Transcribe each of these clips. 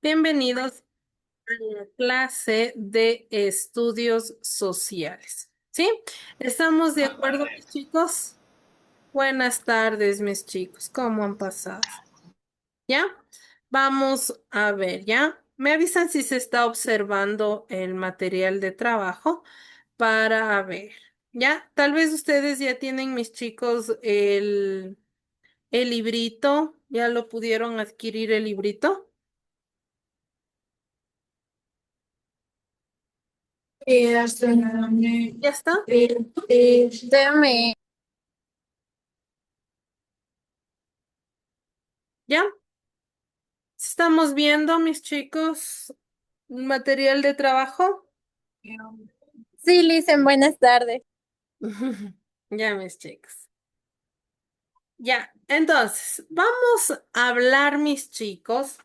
Bienvenidos a la clase de estudios sociales. ¿Sí? ¿Estamos de acuerdo, mis chicos? Buenas tardes, mis chicos. ¿Cómo han pasado? ¿Ya? Vamos a ver, ¿ya? Me avisan si se está observando el material de trabajo para ver. ¿Ya? Tal vez ustedes ya tienen, mis chicos, el librito. ¿Ya lo pudieron adquirir el librito? ¿Ya está? Dame. ¿Ya? Estamos viendo, mis chicos, material de trabajo. Sí, Licen, buenas tardes. Ya, mis chicos. Ya, entonces, vamos a hablar, mis chicos,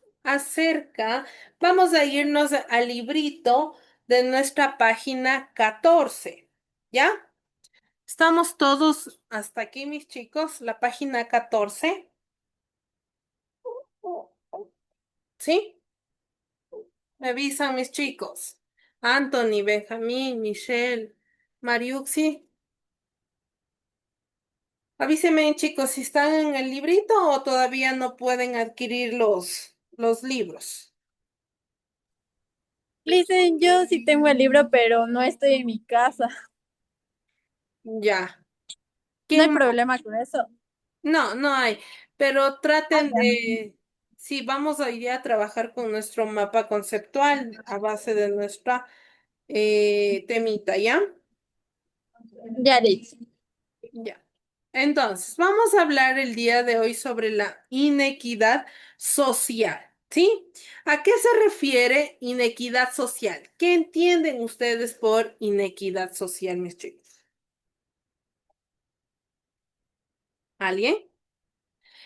vamos a irnos al librito de nuestra página 14. ¿Ya? ¿Estamos todos hasta aquí, mis chicos? La página 14. ¿Sí? Me avisan, mis chicos. Anthony, Benjamín, Michelle, Mariuxi. Avísenme, chicos, si están en el librito o todavía no pueden adquirir los libros. Licen, yo sí tengo el libro, pero no estoy en mi casa. Ya. No hay ¿Quién más? problema con eso. No, no hay. Pero Ah, traten ya. sí, vamos a ir a trabajar con nuestro mapa conceptual a base de nuestra temita, ¿ya? Ya, Licen. Ya. Entonces, vamos a hablar el día de hoy sobre la inequidad social, ¿sí? ¿A qué se refiere inequidad social? ¿Qué entienden ustedes por inequidad social, mis chicos? ¿Alguien?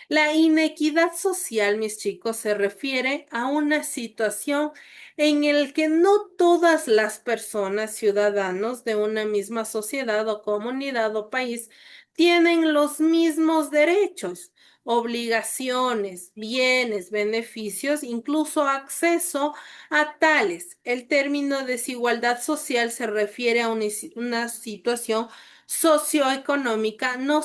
La inequidad social, mis chicos, se refiere a una situación en el que no todas las personas, ciudadanos de una misma sociedad o comunidad o país, tienen los mismos derechos, obligaciones, bienes, beneficios, incluso acceso a tales. El término desigualdad social se refiere a una situación socioeconómica, no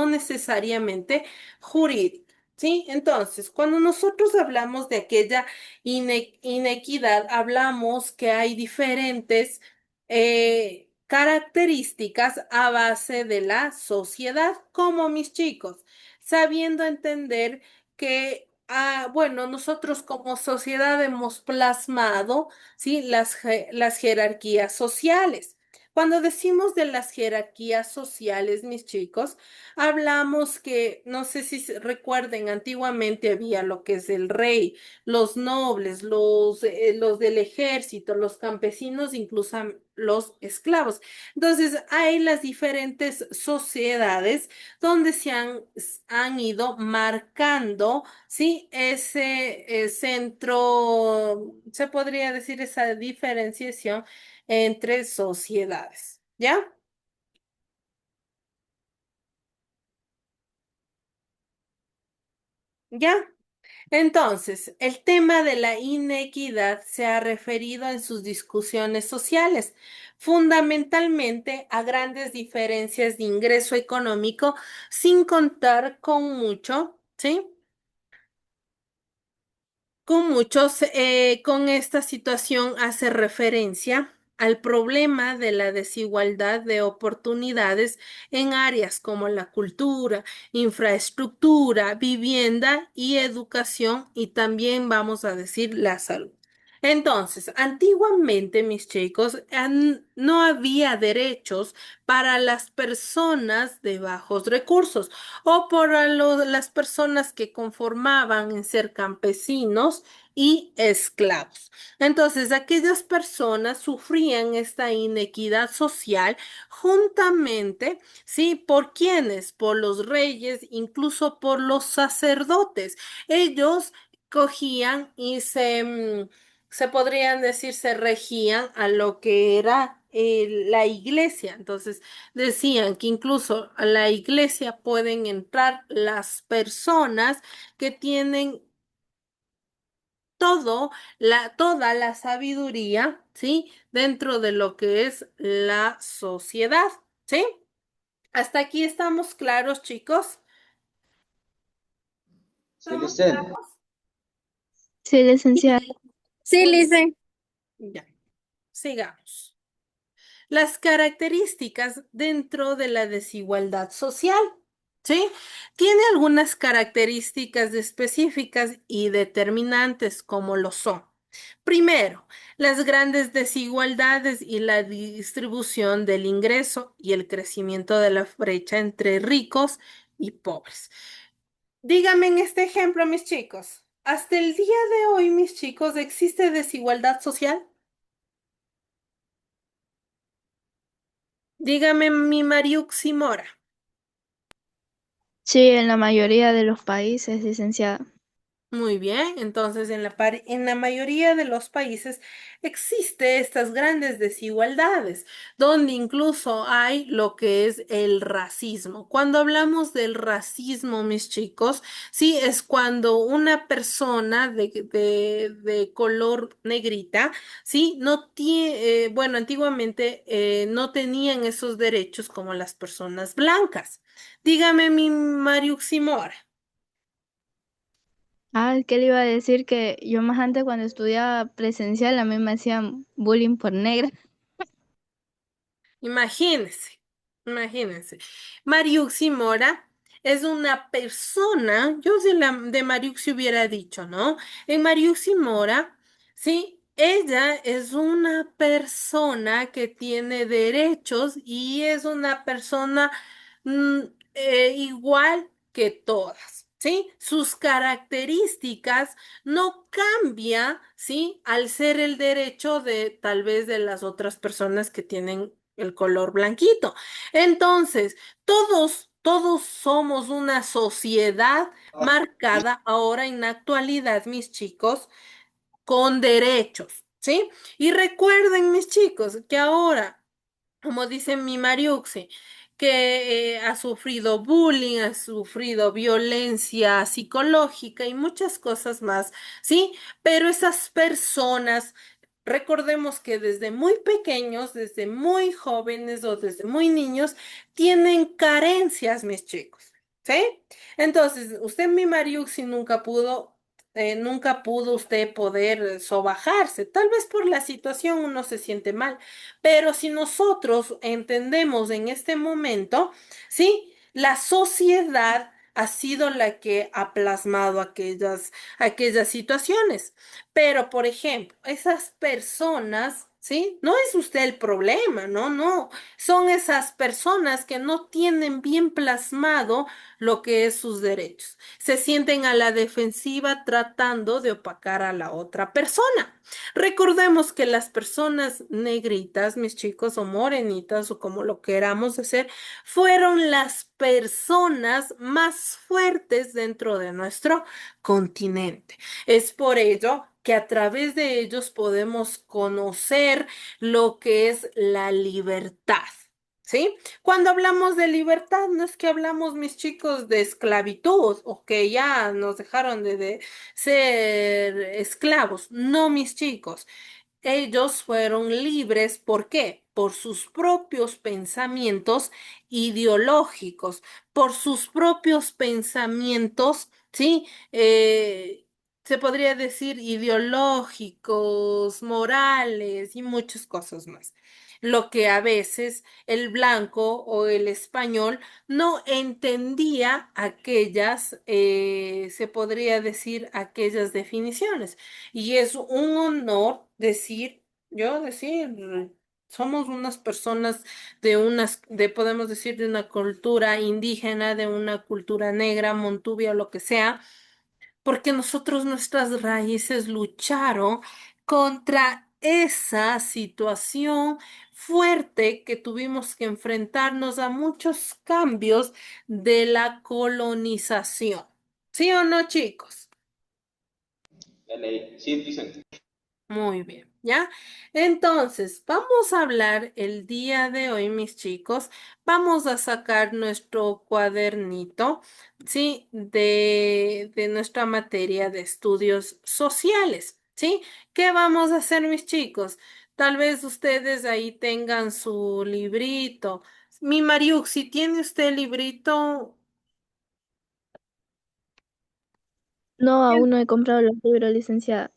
necesariamente jurídica, ¿sí? Entonces, cuando nosotros hablamos de aquella inequidad, hablamos que hay diferentes características a base de la sociedad, como mis chicos, sabiendo entender que, bueno, nosotros como sociedad hemos plasmado, ¿sí? Las jerarquías sociales. Cuando decimos de las jerarquías sociales, mis chicos, hablamos que, no sé si recuerden, antiguamente había lo que es el rey, los nobles, los del ejército, los campesinos, incluso los esclavos. Entonces, hay las diferentes sociedades donde han ido marcando, ¿sí? Ese centro, se podría decir esa diferenciación entre sociedades. ¿Ya? ¿Ya? Entonces, el tema de la inequidad se ha referido en sus discusiones sociales, fundamentalmente a grandes diferencias de ingreso económico, sin contar con mucho, ¿sí? Con muchos, con esta situación hace referencia al problema de la desigualdad de oportunidades en áreas como la cultura, infraestructura, vivienda y educación, y también vamos a decir la salud. Entonces, antiguamente, mis chicos, no había derechos para las personas de bajos recursos o para las personas que conformaban en ser campesinos y esclavos. Entonces, aquellas personas sufrían esta inequidad social juntamente, ¿sí? ¿Por quiénes? Por los reyes, incluso por los sacerdotes. Ellos cogían y se podrían decir, se regían a lo que era la iglesia. Entonces, decían que incluso a la iglesia pueden entrar las personas que tienen toda la sabiduría, ¿sí? Dentro de lo que es la sociedad, ¿sí? Hasta aquí estamos claros, chicos. Sí, ¿Estamos Licen. claros? Sí, licenciada. Sí, Muy bien. Lice. Ya, sigamos. Las características dentro de la desigualdad social, ¿sí? Tiene algunas características específicas y determinantes como lo son. Primero, las grandes desigualdades y la distribución del ingreso y el crecimiento de la brecha entre ricos y pobres. Díganme en este ejemplo, mis chicos, hasta el día de hoy, mis chicos, ¿existe desigualdad social? Dígame, mi Mariuxi Mora. Sí, en la mayoría de los países, licenciada. Muy bien, entonces en la mayoría de los países existe estas grandes desigualdades, donde incluso hay lo que es el racismo. Cuando hablamos del racismo, mis chicos, sí, es cuando una persona de color negrita, sí, no tiene, bueno, antiguamente no tenían esos derechos como las personas blancas. Dígame, mi Mariuximora. Ah, ¿qué le iba a decir? Que yo más antes cuando estudiaba presencial a mí me hacían bullying por negra. Imagínense, imagínense. Mariuxi Mora es una persona, yo de Mariuxi hubiera dicho, ¿no? En Mariuxi Mora, sí, ella es una persona que tiene derechos y es una persona mm, igual que todas. ¿Sí? Sus características no cambia, ¿sí? Al ser el derecho de tal vez de las otras personas que tienen el color blanquito. Entonces, todos somos una sociedad marcada ahora en la actualidad, mis chicos, con derechos, ¿sí? Y recuerden, mis chicos, que ahora como dice mi Mariuxi, que ha sufrido bullying, ha sufrido violencia psicológica y muchas cosas más, ¿sí? Pero esas personas, recordemos que desde muy pequeños, desde muy jóvenes o desde muy niños, tienen carencias, mis chicos, ¿sí? Entonces, usted, mi Mariuxi, nunca pudo usted poder sobajarse, tal vez por la situación uno se siente mal. Pero si nosotros entendemos en este momento, ¿sí? La sociedad ha sido la que ha plasmado aquellas situaciones. Pero, por ejemplo, esas personas, ¿sí? No es usted el problema, no, no. Son esas personas que no tienen bien plasmado lo que es sus derechos. Se sienten a la defensiva tratando de opacar a la otra persona. Recordemos que las personas negritas, mis chicos, o morenitas, o como lo queramos hacer, fueron las personas más fuertes dentro de nuestro continente. Es por ello que a través de ellos podemos conocer lo que es la libertad. ¿Sí? Cuando hablamos de libertad, no es que hablamos, mis chicos, de esclavitud o que ya nos dejaron de ser esclavos. No, mis chicos. Ellos fueron libres, ¿por qué? Por sus propios pensamientos ideológicos, por sus propios pensamientos, ¿sí? Se podría decir ideológicos, morales y muchas cosas más. Lo que a veces el blanco o el español no entendía se podría decir, aquellas definiciones. Y es un honor decir, yo decir, somos unas personas podemos decir, de una cultura indígena, de una cultura negra, montubia o lo que sea, porque nuestras raíces lucharon contra esa situación fuerte que tuvimos que enfrentarnos a muchos cambios de la colonización. ¿Sí o no, chicos? La ley. Sí, Licen. Muy bien, ¿ya? Entonces, vamos a hablar el día de hoy, mis chicos. Vamos a sacar nuestro cuadernito, ¿sí? De nuestra materia de estudios sociales, ¿sí? ¿Qué vamos a hacer, mis chicos? Tal vez ustedes ahí tengan su librito. Mi Mariux, si tiene usted el librito, No, aún no he comprado los libros, licenciada.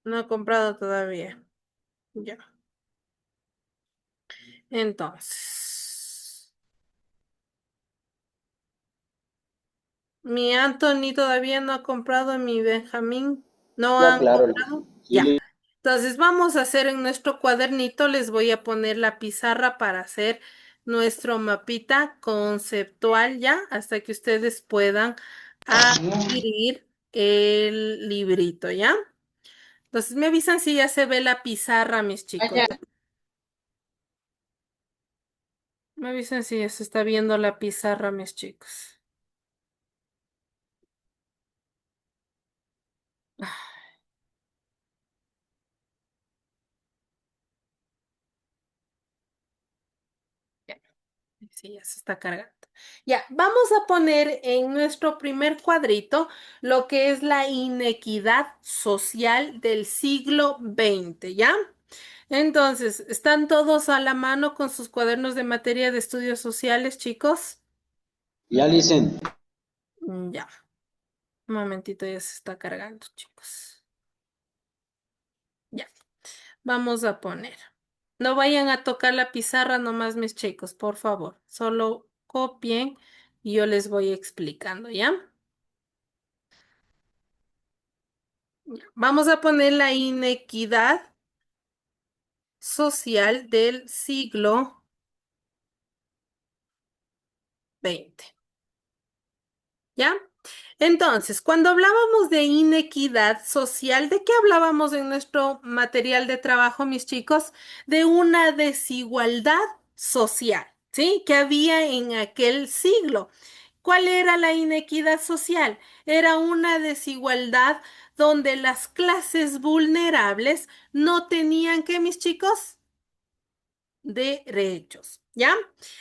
no he comprado todavía. Ya. Entonces. Mi Anthony todavía no ha comprado, mi Benjamín no Ya, han claro, comprado. sí, Ya. Entonces vamos a hacer en nuestro cuadernito, les voy a poner la pizarra para hacer nuestro mapita conceptual ya, hasta que ustedes puedan adquirir el librito, ¿ya? Entonces me avisan si ya se ve la pizarra, mis chicos. ¿Ya? Me avisan si ya se está viendo la pizarra, mis chicos. Ya. Sí, ya se está cargando. Ya, vamos a poner en nuestro primer cuadrito lo que es la inequidad social del siglo XX, ¿ya? Entonces, ¿están todos a la mano con sus cuadernos de materia de estudios sociales, chicos? ya dicen. Ya, un momentito, ya se está cargando, chicos. Ya, vamos a poner. No vayan a tocar la pizarra nomás, mis chicos, por favor. Solo copien y yo les voy explicando, ¿ya? Vamos a poner la inequidad social del siglo XX, ¿ya? Entonces, cuando hablábamos de inequidad social, ¿de qué hablábamos en nuestro material de trabajo, mis chicos? De una desigualdad social, ¿sí? Que había en aquel siglo. ¿Cuál era la inequidad social? Era una desigualdad donde las clases vulnerables no tenían, ¿qué, mis chicos? Derechos, ¿ya?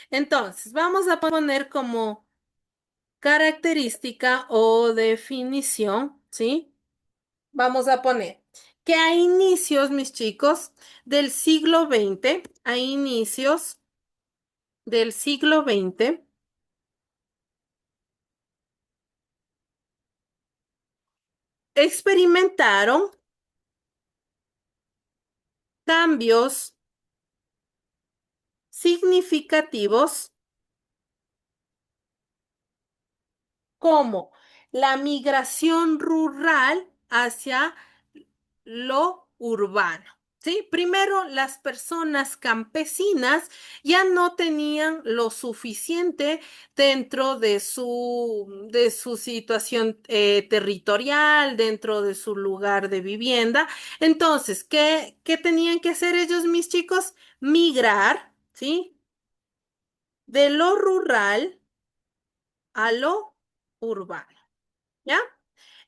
Entonces, vamos a poner como característica o definición, ¿sí? Vamos a poner que a inicios, mis chicos, del siglo XX, a inicios del siglo XX, experimentaron cambios significativos como la migración rural hacia lo urbano. ¿Sí? Primero, las personas campesinas ya no tenían lo suficiente dentro de su situación territorial, dentro de su lugar de vivienda. Entonces, ¿qué tenían que hacer ellos, mis chicos? Migrar, ¿sí? De lo rural a lo urbano. ¿Ya?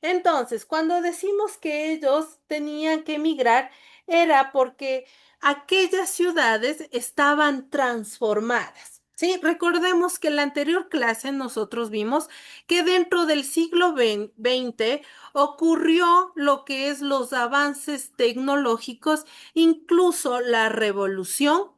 Entonces, cuando decimos que ellos tenían que emigrar, era porque aquellas ciudades estaban transformadas. Sí, recordemos que en la anterior clase nosotros vimos que dentro del siglo XX ocurrió lo que es los avances tecnológicos, incluso la revolución.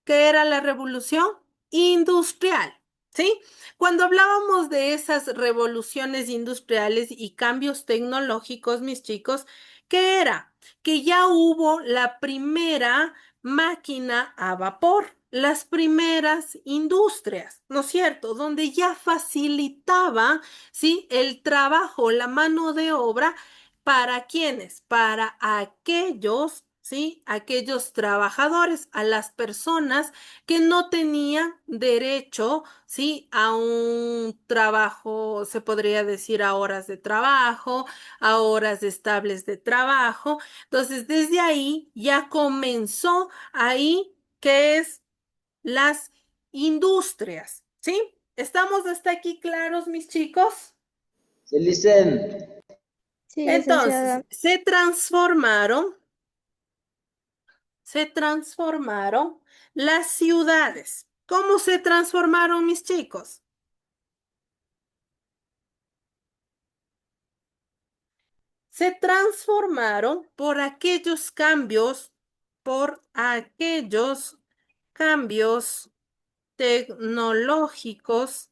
¿Qué era la revolución industrial? ¿Sí? Cuando hablábamos de esas revoluciones industriales y cambios tecnológicos, mis chicos, ¿qué era? Que ya hubo la primera máquina a vapor, las primeras industrias, ¿no es cierto? Donde ya facilitaba, ¿sí? El trabajo, la mano de obra. ¿Para quiénes? Para aquellos, ¿sí? Aquellos trabajadores, a las personas que no tenían derecho, ¿sí? A un trabajo, se podría decir a horas de trabajo, a horas estables de trabajo. Entonces, desde ahí ya comenzó ahí, que es las industrias, ¿sí? ¿Estamos hasta aquí claros, mis chicos? Se dicen. Sí, Entonces, licenciada. se transformaron las ciudades. ¿Cómo se transformaron, mis chicos? Se transformaron por aquellos cambios tecnológicos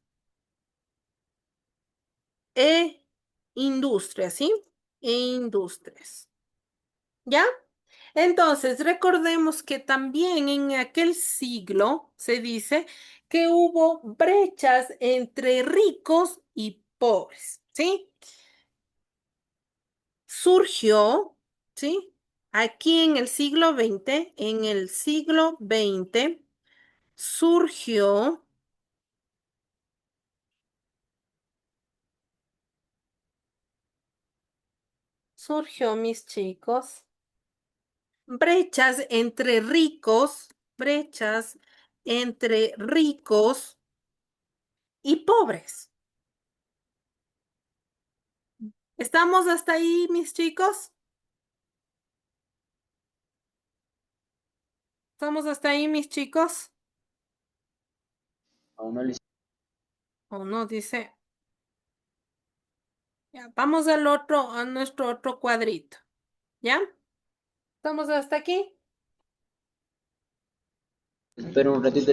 e industrias, ¿sí? E industrias. ¿Ya? Entonces, recordemos que también en aquel siglo se dice que hubo brechas entre ricos y pobres, ¿sí? Surgió, ¿sí? Aquí en el siglo XX, surgió, mis chicos, brechas entre ricos y pobres. ¿Estamos hasta ahí, mis chicos? ¿Estamos hasta ahí, mis chicos? Aún no, ¿O no? Dice. Ya, vamos al otro, a nuestro otro cuadrito. ¿Ya? ¿Estamos hasta aquí? espera un ratito.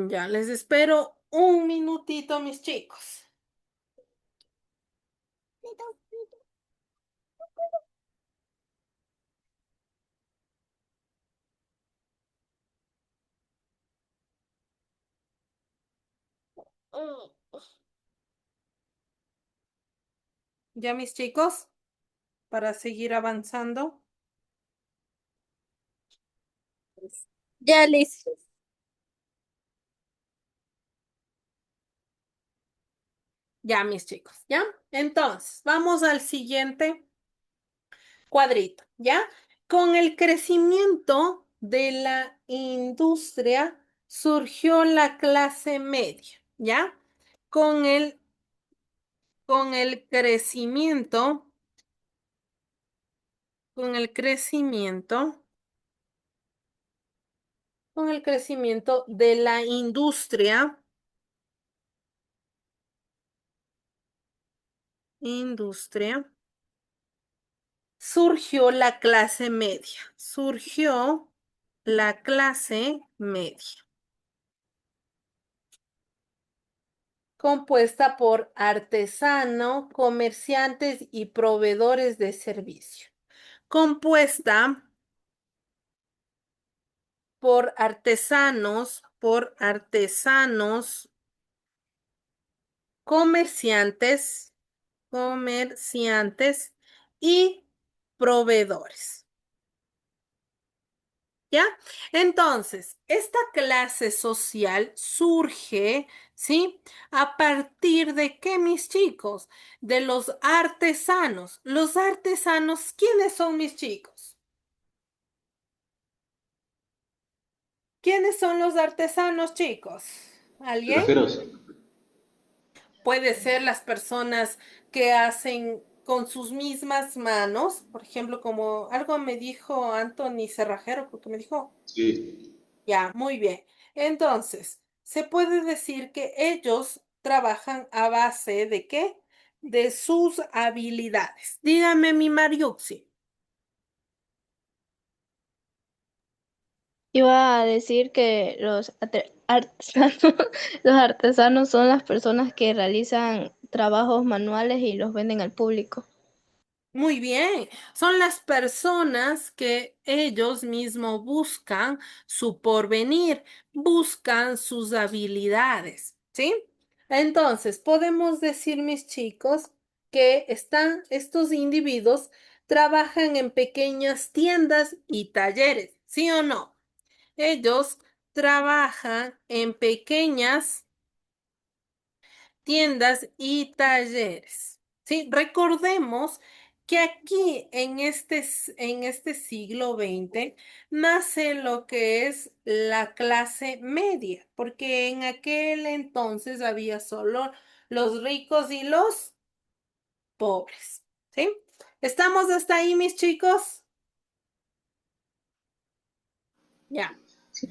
Ya, les espero un minutito, mis chicos. Ya, mis chicos, para seguir avanzando. Ya, Liz. Ya, mis chicos, ¿ya? Entonces, vamos al siguiente cuadrito, ¿ya? Con el crecimiento de la industria surgió la clase media, ¿ya? Con el, con el crecimiento, con el crecimiento, con el crecimiento de la industria, surgió la clase media, surgió la clase media, compuesta por artesano, comerciantes y proveedores de servicio. Compuesta por artesanos, comerciantes, y proveedores. ¿Ya? Entonces, esta clase social surge, ¿sí? ¿A partir de qué, mis chicos? De los artesanos. Los artesanos, ¿quiénes son, mis chicos? ¿Quiénes son los artesanos, chicos? ¿Alguien? Cerrajeros. Puede ser las personas que hacen con sus mismas manos, por ejemplo, como algo me dijo Anthony Cerrajero, porque me dijo. Sí. Ya, muy bien. Entonces, se puede decir que ellos trabajan a base de ¿qué? De sus habilidades. Dígame, mi Mariuxi. Iba a decir que los artesanos, los artesanos son las personas que realizan trabajos manuales y los venden al público. Muy bien, son las personas que ellos mismos buscan su porvenir, buscan sus habilidades, ¿sí? Entonces, podemos decir, mis chicos, que estos individuos trabajan en pequeñas tiendas y talleres, ¿sí o no? Ellos trabajan en pequeñas tiendas y talleres. ¿Sí? Recordemos que aquí en este siglo XX nace lo que es la clase media, porque en aquel entonces había solo los ricos y los pobres. ¿Sí? ¿Estamos hasta ahí, mis chicos? Ya.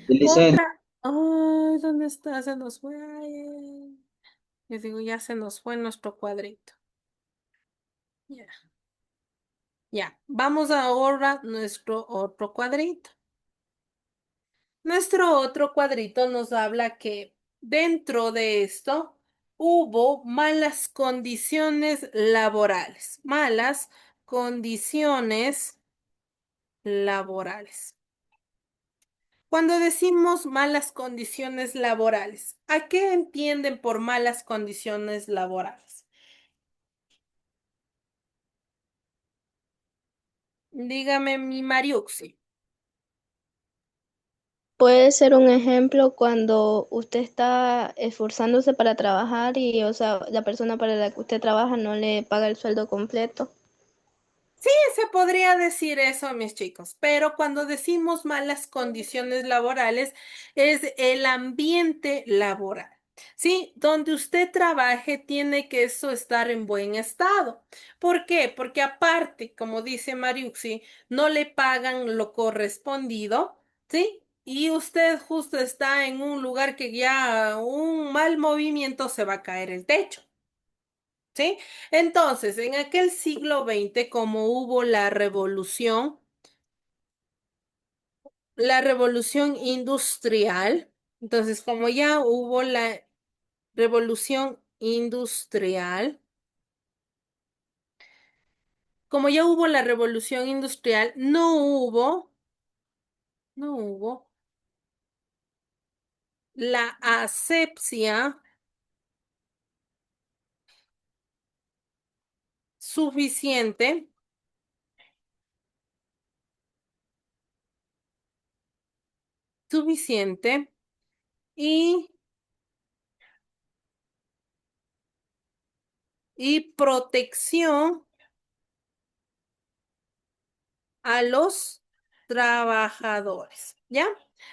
Licen, Otra. Ay, ¿dónde está? Se nos fue. Ay, les digo, ya se nos fue nuestro cuadrito. Ya. Ya. Vamos ahora a nuestro otro cuadrito. Nuestro otro cuadrito nos habla que dentro de esto hubo malas condiciones laborales. Malas condiciones laborales. Cuando decimos malas condiciones laborales, ¿a qué entienden por malas condiciones laborales? Dígame, mi Mariuxi. Puede ser un ejemplo cuando usted está esforzándose para trabajar y, o sea, la persona para la que usted trabaja no le paga el sueldo completo. Sí, se podría decir eso, mis chicos, pero cuando decimos malas condiciones laborales es el ambiente laboral. Sí, donde usted trabaje tiene que eso estar en buen estado. ¿Por qué? Porque aparte, como dice Mariuxi, no le pagan lo correspondido, ¿sí? Y usted justo está en un lugar que ya un mal movimiento se va a caer el techo. ¿Sí? Entonces, en aquel siglo XX, como hubo la revolución industrial, entonces, como ya hubo la revolución industrial, como ya hubo la revolución industrial, no hubo la asepsia suficiente, suficiente y, y protección a los trabajadores, ¿ya?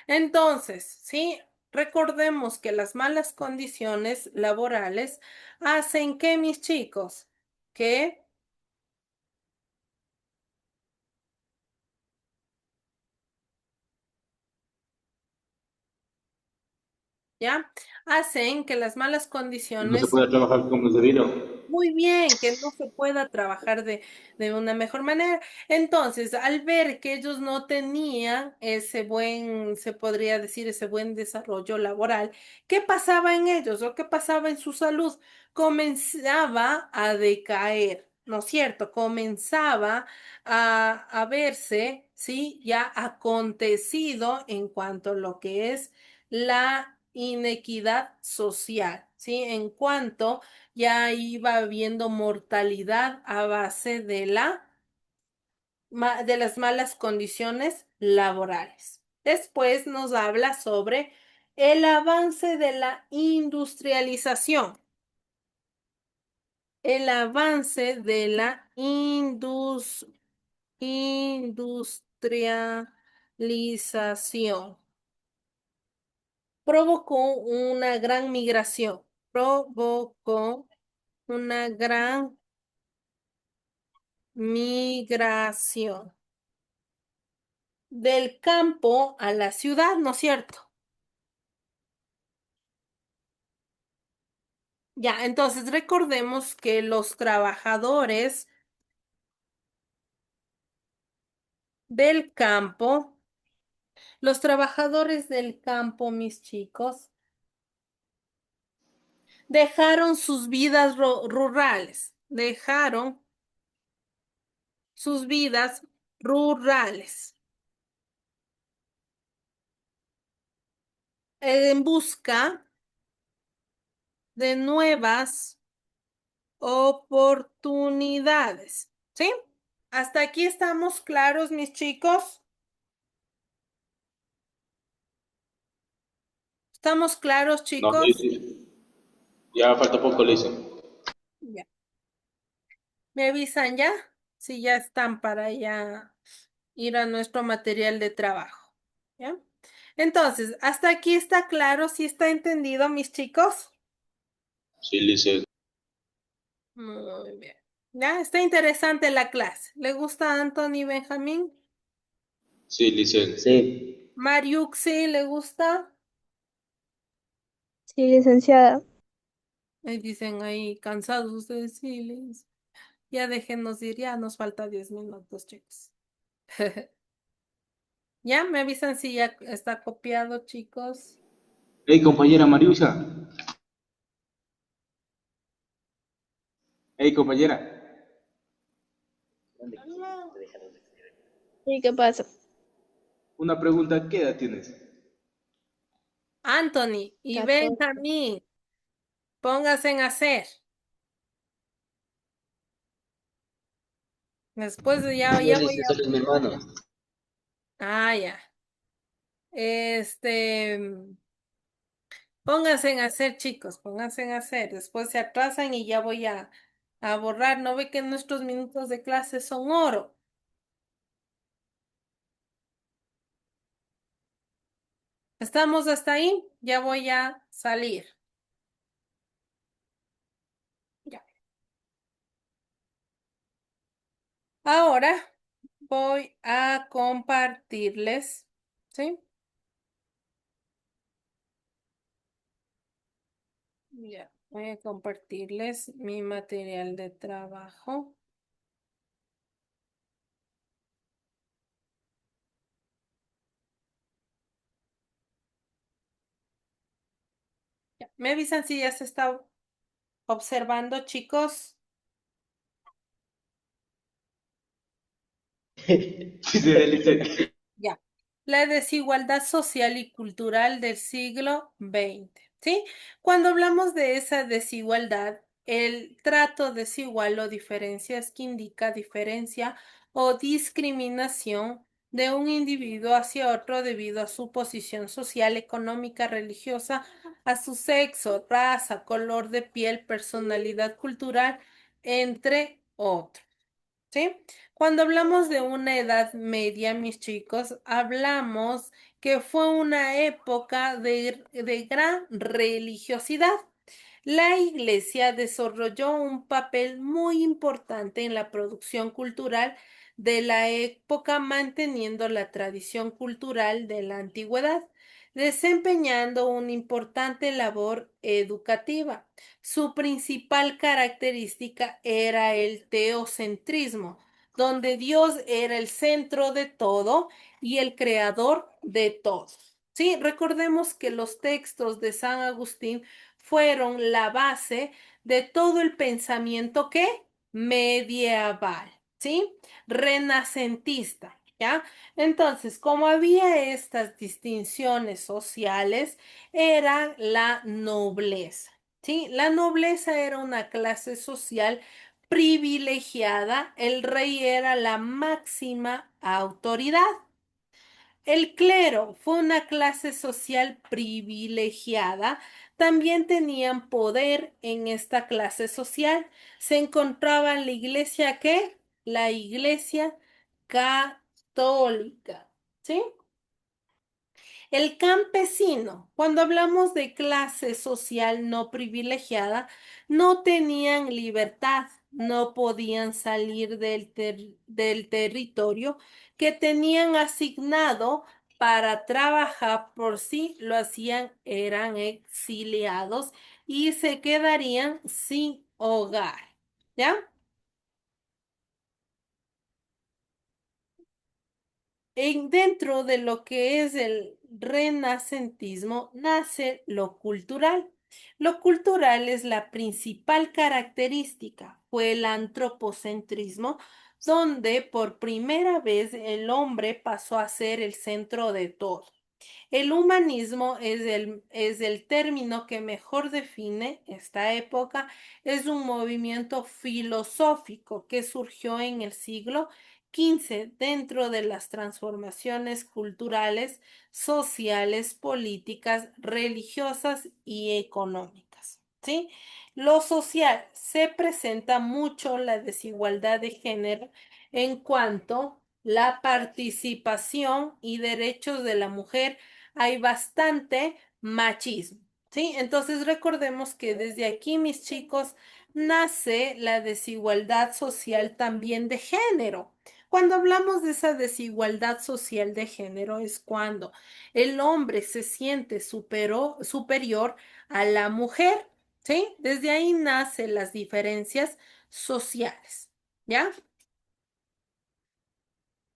Entonces, sí, recordemos que las malas condiciones laborales hacen que, mis chicos, que, ¿ya? Hacen que las malas No se condiciones. puede trabajar como es debido. Muy bien, que no se pueda trabajar de una mejor manera. Entonces, al ver que ellos no tenían ese buen, se podría decir, ese buen desarrollo laboral, ¿qué pasaba en ellos o qué pasaba en su salud? Comenzaba a decaer, ¿no es cierto? Comenzaba a verse, ¿sí? Ya acontecido en cuanto a lo que es la inequidad social, ¿sí? En cuanto ya iba habiendo mortalidad a base de las malas condiciones laborales. Después nos habla sobre el avance de la industrialización. El avance de la industrialización provocó una gran migración, provocó una gran migración del campo a la ciudad, ¿no es cierto? Ya, entonces recordemos que los trabajadores del campo, los trabajadores del campo, mis chicos, dejaron sus vidas rurales, dejaron sus vidas rurales en busca de nuevas oportunidades, ¿sí? ¿Hasta aquí estamos claros, mis chicos? ¿Estamos claros, No, chicos? ya falta poco, le dicen. Ya. ¿Me avisan ya? Si ya están para ya ir a nuestro material de trabajo. ¿Ya? Entonces, ¿hasta aquí está claro? ¿Sí está entendido, mis chicos? Sí, le dicen. Muy bien. Ya, está interesante la clase. ¿Le gusta a Anthony Benjamín? Sí, Licen. Sí. Mariuxi, ¿le gusta? Sí, licenciada. Dicen ahí, cansados ustedes, sí, ya déjenos ir, ya nos falta 10 minutos, chicos. Ya, me avisan si ya está copiado, chicos. Hey, compañera Mariusa. Hey, compañera. ¿Y qué pasa? Una pregunta, ¿qué edad tienes? Anthony y 14. Benjamín, pónganse en hacer. Después Yo, ya voy licenciado, es mi a... hermano. Ah, ya. Pónganse en hacer, chicos, pónganse en hacer. Después se atrasan y ya voy a borrar. ¿No ve que nuestros minutos de clase son oro? ¿Estamos hasta ahí? Ya voy a salir. Ya. Ahora voy a compartirles, ¿sí? Ya, voy a compartirles mi material de trabajo. Ya, ¿me avisan si ya se está observando, chicos? Sí, sí, Licen. Ya. La desigualdad social y cultural del siglo XX, ¿sí? Cuando hablamos de esa desigualdad, el trato desigual o diferencia es que indica diferencia o discriminación de un individuo hacia otro debido a su posición social, económica, religiosa, a su sexo, raza, color de piel, personalidad cultural, entre otros. ¿Sí? Cuando hablamos de una edad media, mis chicos, hablamos que fue una época de gran religiosidad. La iglesia desarrolló un papel muy importante en la producción cultural de la época, manteniendo la tradición cultural de la antigüedad, desempeñando una importante labor educativa. Su principal característica era el teocentrismo, donde Dios era el centro de todo y el creador de todo. Sí, recordemos que los textos de San Agustín fueron la base de todo el pensamiento que medieval, ¿sí? Renacentista, ¿ya? Entonces, como había estas distinciones sociales, era la nobleza, ¿sí? La nobleza era una clase social privilegiada, el rey era la máxima autoridad. El clero fue una clase social privilegiada, también tenían poder en esta clase social. Se encontraba en la iglesia, ¿qué? La iglesia católica, ¿sí? El campesino, cuando hablamos de clase social no privilegiada, no tenían libertad, no podían salir del territorio que tenían asignado para trabajar por sí, lo hacían, eran exiliados y se quedarían sin hogar, ¿ya? Dentro de lo que es el renacentismo nace lo cultural. Lo cultural es la principal característica. Fue el antropocentrismo, donde por primera vez el hombre pasó a ser el centro de todo. El humanismo es el término que mejor define esta época. Es un movimiento filosófico que surgió en el siglo XV dentro de las transformaciones culturales, sociales, políticas, religiosas y económicas. ¿Sí? Lo social se presenta mucho la desigualdad de género en cuanto la participación y derechos de la mujer hay bastante machismo, ¿sí? Entonces recordemos que desde aquí, mis chicos, nace la desigualdad social también de género. Cuando hablamos de esa desigualdad social de género es cuando el hombre se siente superior a la mujer, ¿sí? Desde ahí nacen las diferencias sociales, ¿ya?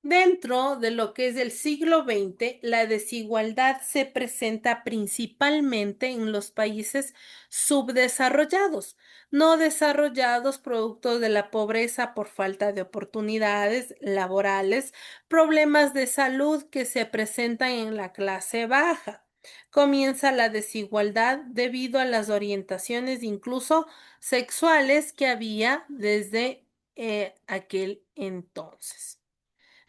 Dentro de lo que es el siglo XX, la desigualdad se presenta principalmente en los países subdesarrollados, no desarrollados producto de la pobreza por falta de oportunidades laborales, problemas de salud que se presentan en la clase baja. Comienza la desigualdad debido a las orientaciones incluso sexuales que había desde aquel entonces.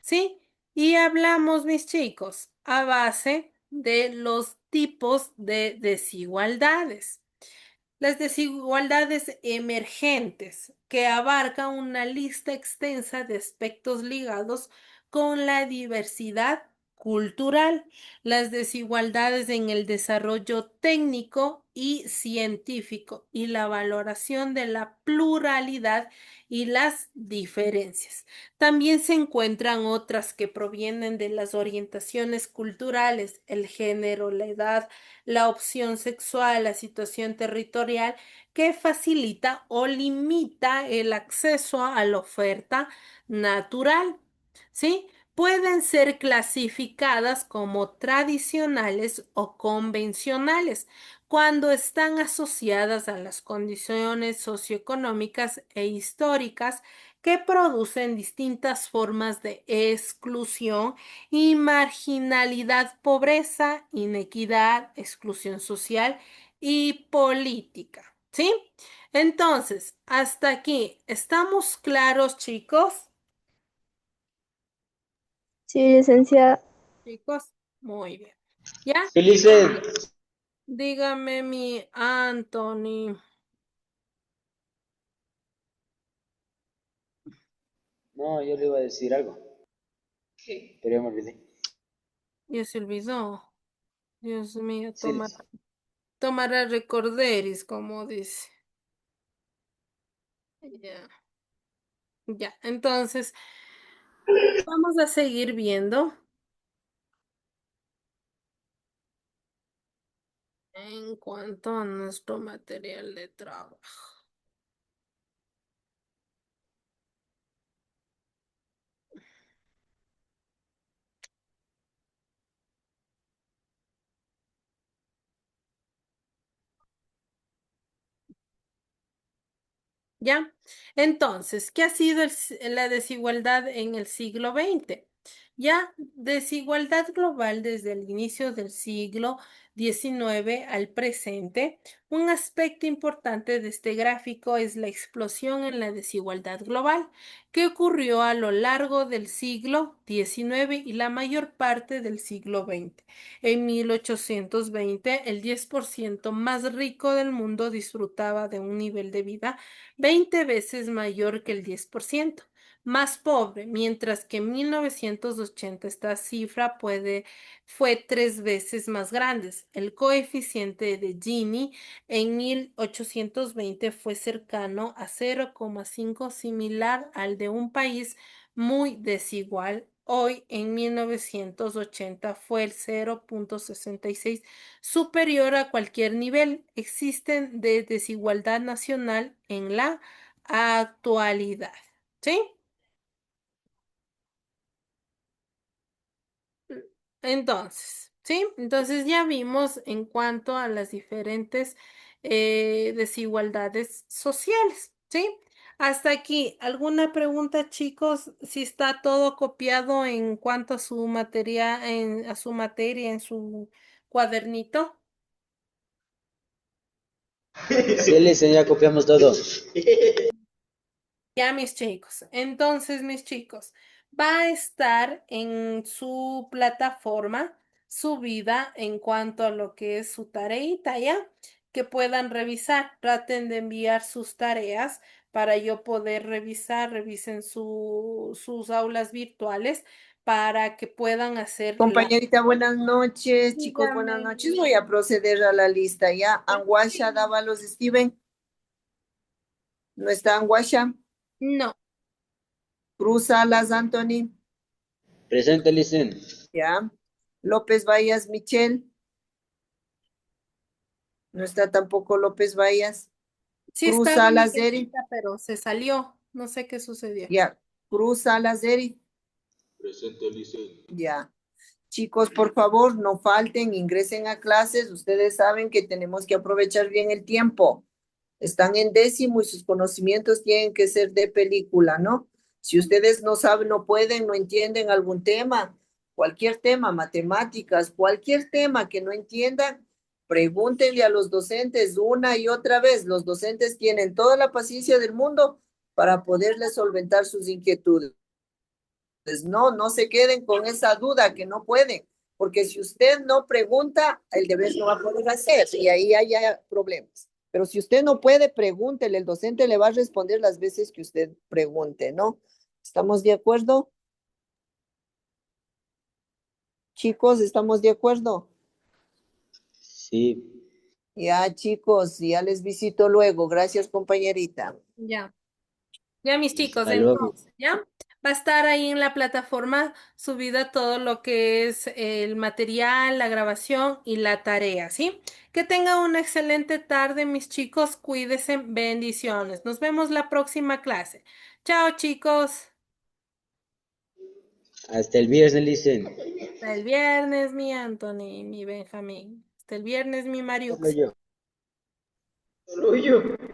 ¿Sí? Y hablamos, mis chicos, a base de los tipos de desigualdades. Las desigualdades emergentes, que abarcan una lista extensa de aspectos ligados con la diversidad cultural, las desigualdades en el desarrollo técnico y científico y la valoración de la pluralidad y las diferencias. También se encuentran otras que provienen de las orientaciones culturales, el género, la edad, la opción sexual, la situación territorial, que facilita o limita el acceso a la oferta natural, ¿sí? Pueden ser clasificadas como tradicionales o convencionales cuando están asociadas a las condiciones socioeconómicas e históricas que producen distintas formas de exclusión y marginalidad, pobreza, inequidad, exclusión social y política. ¿Sí? Entonces, hasta aquí, ¿estamos claros, chicos? Sí, licenciada. Chicos, muy bien. ¿Ya? Felices. Dígame mi Anthony. No, yo le iba a decir algo, pero ya me olvidé. Ya se olvidó. Dios mío, Sí, les- tomará recorderis, como dice. Ya, ya. Entonces, vamos a seguir viendo en cuanto a nuestro material de trabajo. ¿Ya? Entonces, ¿qué ha sido la desigualdad en el siglo XX? Ya, desigualdad global desde el inicio del siglo XIX al presente. Un aspecto importante de este gráfico es la explosión en la desigualdad global que ocurrió a lo largo del siglo XIX y la mayor parte del siglo XX. En 1820, el 10% más rico del mundo disfrutaba de un nivel de vida 20 veces mayor que el 10% más pobre, mientras que en 1980 esta cifra fue 3 veces más grande. El coeficiente de Gini en 1820 fue cercano a 0,5, similar al de un país muy desigual. Hoy, en 1980, fue el 0,66, superior a cualquier nivel. Existen de desigualdad nacional en la actualidad. ¿Sí? Entonces, ¿sí? Entonces ya vimos en cuanto a las diferentes desigualdades sociales, ¿sí? Hasta aquí, ¿alguna pregunta, chicos? Si está todo copiado en cuanto a su materia, a su materia, en su cuadernito. Sí, lice, ya copiamos todo. Ya, mis chicos. Entonces, mis chicos, va a estar en su plataforma subida en cuanto a lo que es su tareita, ¿ya? Que puedan revisar. Traten de enviar sus tareas para yo poder revisar. Revisen sus aulas virtuales para que puedan hacer Compañerita, buenas noches. Chicos, buenas Dígame. noches. Voy a proceder a la lista ya. Anguasha Dávalos Steven. ¿No está Anguasha? No. Cruz Salas, Anthony. Presente, Licen. Ya. López Vallas, Michelle. No está tampoco López Vallas. Sí Cruz estaba Salas, Eri. Miguelita, pero se salió. No sé qué sucedió. Ya. Cruz Salas, Eri. Presente, Licen. Ya. Chicos, por favor, no falten, ingresen a clases. Ustedes saben que tenemos que aprovechar bien el tiempo. Están en décimo y sus conocimientos tienen que ser de película, ¿no? Si ustedes no saben, no pueden, no entienden algún tema, cualquier tema, matemáticas, cualquier tema que no entiendan, pregúntenle a los docentes una y otra vez. Los docentes tienen toda la paciencia del mundo para poderles solventar sus inquietudes. No se queden con esa duda que no pueden, porque si usted no pregunta, el deber no va a poder hacer y ahí hay problemas. Pero si usted no puede, pregúntele, el docente le va a responder las veces que usted pregunte, ¿no? ¿Estamos de acuerdo? Chicos, ¿estamos de acuerdo? Sí. Ya, chicos, ya les visito luego. Gracias, compañerita. Ya. Ya, mis chicos, Hasta luego. entonces, ¿ya? Va a estar ahí en la plataforma subida todo lo que es el material, la grabación y la tarea, ¿sí? Que tengan una excelente tarde, mis chicos. Cuídense. Bendiciones. Nos vemos la próxima clase. Chao, chicos. Hasta el viernes, Licen. Hasta el viernes, mi Anthony, mi Benjamín. Hasta el viernes, mi Solo Mariux. yo. Solo yo.